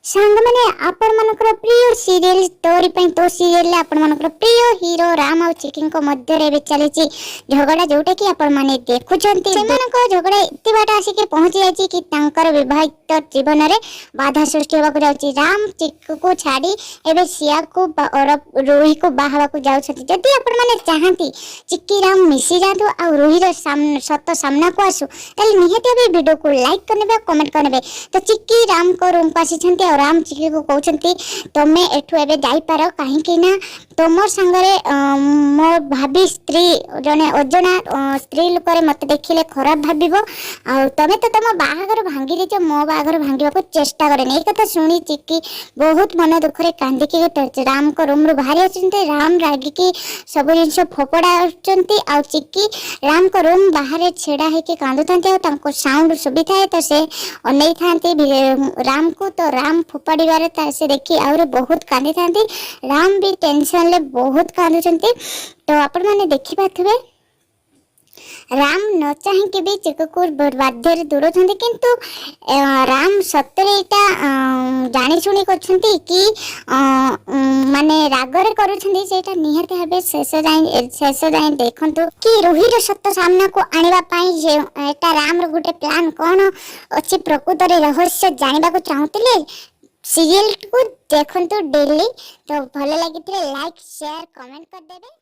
सांग मैंने आपण मानकर प्रिय सीरियल तोरी तो सीरियल आपण मानकर प्रिय हीरो राम और चिकी मध्य रे चली झगड़ा जोटा कि आपण माने देखुचंती सेमानक झगड़ा एते बाट आसिके पहुंची जायछि कि तांकर विवाहित जीवन रे बाधा सृष्टि होबा को जाउछि। राम चिक्कू को छाड़ी एबे सिया को और रोही को बाहावा को जाउछथि। जदि आपण माने चाहंती चिक्की राम मिसी जातु आ रोही रो सत सामना को आसु ताले निहते बे वीडियो को लाइक करनेबे कमेंट करनेबे। तो चिक्की राम को रूम को आसी और राम चिकी को कहते तुमे एठू एबे जाई पार कहीं ना तुम सांगरे मो भाभी स्त्री जने अजना स्त्री लोक मत देखिले खराब भाव तमें तो तुम बाहागर भांगी देच मो बाहागर भांगा को चेष्टा करे नहीं कथा शुणी चिक्की बहुत मन दुख रे कांदिकी राम को रूम रू बाहरी आछंते। राम रागिकी सब जिनस फोपड़ा आ चिक्की राम को रूम बाहर छेड़ा होकर कांदुता साउंड सुबी थाए तो से अनै था राम को। तो राम फोपाड़े से देखी आउरे बहुत कांदी था। राम भी टेंशन ले बहुत कांदुचंती। तो आपण माने देखि पाथबे राम न चाहे भी चिक्कू को बाध्य दूर होती किंतु राम सतरे यहाँ जानी शुणी करछंती कि माने रागरे करूछंती सेटा निहत भाबे शेष जाए देखंतु कि रोहीर सत्य सामना को आनिबा पई जे एटा राम रो गुटे प्लान कोन अछि प्रकृत रे रहस्य जानिबा को चाहूतिले सीरियल को देखंतु डेली। तो भले लागितले लाइक शेयर कमेंट कर देबे।